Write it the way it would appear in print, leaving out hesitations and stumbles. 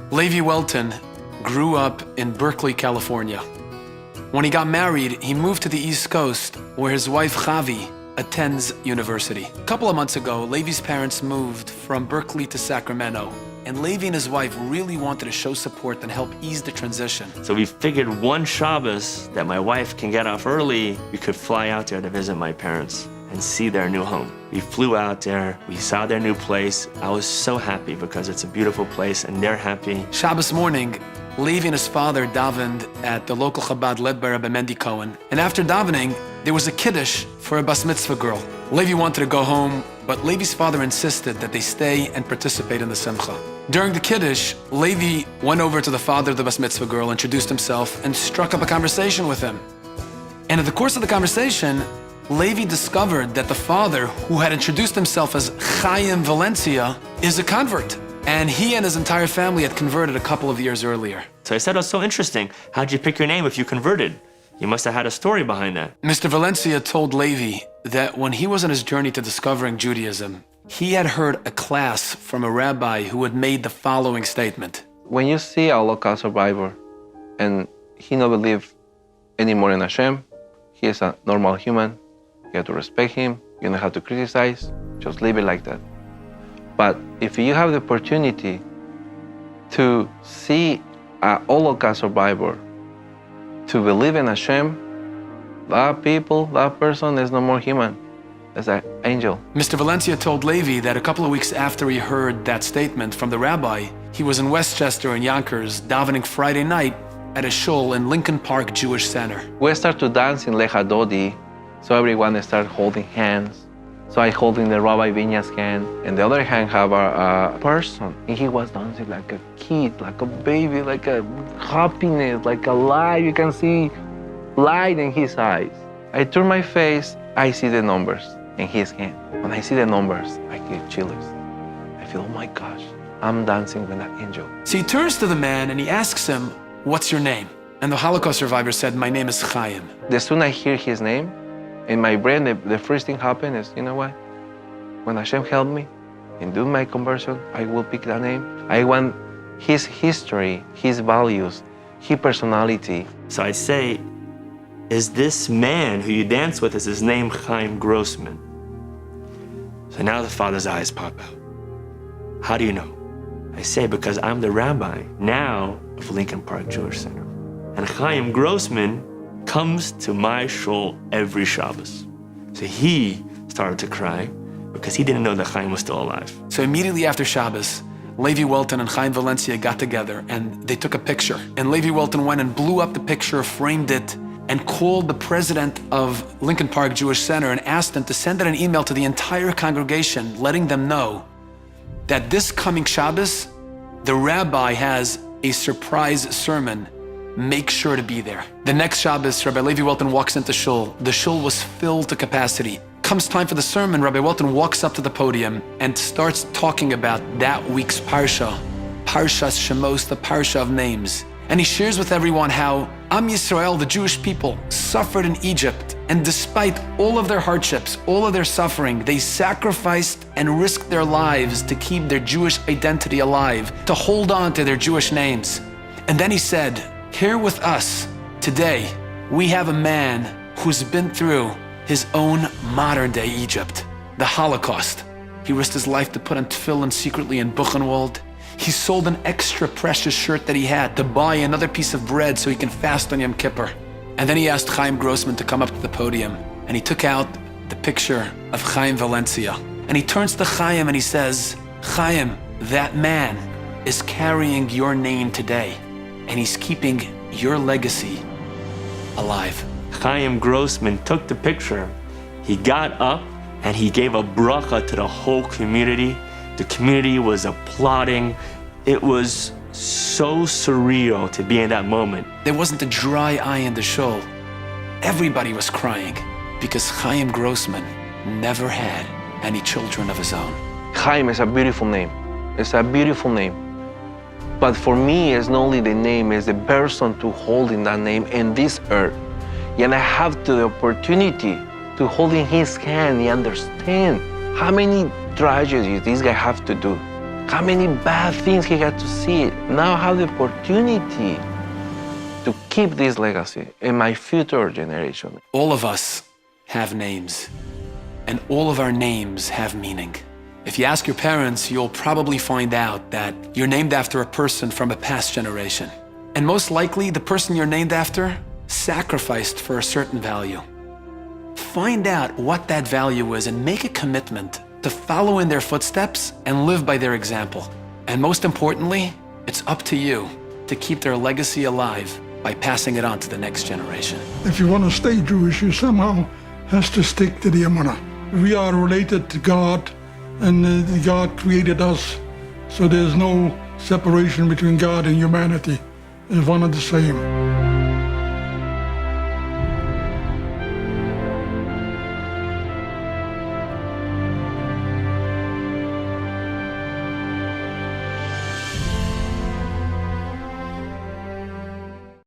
Levi Welton grew up in Berkeley, California. When he got married, he moved to the East Coast, where his wife Javi attends university. A couple of months ago, Levi's parents moved from Berkeley to Sacramento, and Levi and his wife really wanted to show support and help ease the transition. So we figured one Shabbos that my wife can get off early, we could fly out there to visit my parents and see their new home. We flew out there, we saw their new place. I was so happy because it's a beautiful place and they're happy. Shabbos morning, Levi and his father davened at the local Chabad led by Rabbi Mendy Cohen. And after davening, there was a kiddush for a bas mitzvah girl. Levi wanted to go home, but Levi's father insisted that they stay and participate in the simcha. During the kiddush, Levi went over to the father of the bas mitzvah girl, introduced himself, and struck up a conversation with him. And in the course of the conversation, Levi discovered that the father, who had introduced himself as Chaim Valencia, is a convert. And he and his entire family had converted a couple of years earlier. So I said, "Oh, so interesting. How'd you pick your name if you converted? You must have had a story behind that." Mr. Valencia told Levi that when he was on his journey to discovering Judaism, he had heard a class from a rabbi who had made the following statement. When you see a Holocaust survivor and he not believe anymore in Hashem, he is a normal human, you have to respect him, you don't have to criticize, just leave it like that. But if you have the opportunity to see a Holocaust survivor, to believe in Hashem, that person is no more human. It's an angel. Mr. Valencia told Levi that a couple of weeks after he heard that statement from the rabbi, he was in Westchester in Yonkers davening Friday night at a shul in Lincoln Park Jewish Center. We start to dance in Lecha Dodi, so everyone start holding hands. So I holding the Rabbi Vinya's hand, and the other hand have a person. And he was dancing like a kid, like a baby, like a happiness, like a light. You can see light in his eyes. I turn my face, I see the numbers in his hand. When I see the numbers, I get chills. I feel, oh my gosh, I'm dancing with that angel. So he turns to the man and he asks him, "What's your name?" And the Holocaust survivor said, "My name is Chaim." The sooner I hear his name, in my brain, the first thing happened is, you know what? When Hashem helped me and do my conversion, I will pick that name. I want his history, his values, his personality. So I say, is this man who you dance with, is his name Chaim Grossman? So now the father's eyes pop out. How do you know? I say, because I'm the rabbi now of Lincoln Park Jewish Center. And Chaim Grossman comes to my shul every Shabbos. So he started to cry because he didn't know that Chaim was still alive. So immediately after Shabbos, Levi Welton and Chaim Valencia got together and they took a picture. And Levi Welton went and blew up the picture, framed it, and called the president of Lincoln Park Jewish Center and asked them to send out an email to the entire congregation, letting them know that this coming Shabbos, the rabbi has a surprise sermon. Make sure to be there. The next Shabbos, Rabbi Levi Welton walks into shul. The shul was filled to capacity. Comes time for the sermon, Rabbi Welton walks up to the podium and starts talking about that week's Parsha, Parshas Shemos, the Parsha of names. And he shares with everyone how Am Yisrael, the Jewish people, suffered in Egypt. And despite all of their hardships, all of their suffering, they sacrificed and risked their lives to keep their Jewish identity alive, to hold on to their Jewish names. And then he said, here with us today, we have a man who's been through his own modern-day Egypt, the Holocaust. He risked his life to put on tefillin secretly in Buchenwald. He sold an extra precious shirt that he had to buy another piece of bread so he can fast on Yom Kippur. And then he asked Chaim Grossman to come up to the podium, and he took out the picture of Chaim Valencia. And he turns to Chaim and he says, Chaim, that man is carrying your name today, and he's keeping your legacy alive. Chaim Grossman took the picture. He got up and he gave a bracha to the whole community. The community was applauding. It was so surreal to be in that moment. There wasn't a dry eye in the shul. Everybody was crying because Chaim Grossman never had any children of his own. Chaim is a beautiful name. It's a beautiful name. But for me, it's not only the name, it's the person to hold in that name in this earth. And I have the opportunity to hold in his hand and understand how many tragedies this guy have to do how many bad things he had to see. Now I have the opportunity to keep this legacy in my future generation. All of us have names, and all of our names have meaning. If you ask your parents, you'll probably find out that you're named after a person from a past generation. And most likely, the person you're named after sacrificed for a certain value. Find out what that value is and make a commitment to follow in their footsteps and live by their example. And most importantly, it's up to you to keep their legacy alive by passing it on to the next generation. If you want to stay Jewish, you somehow has to stick to the Emunah. We are related to God, and God created us, so there's no separation between God and humanity. It's one and the same.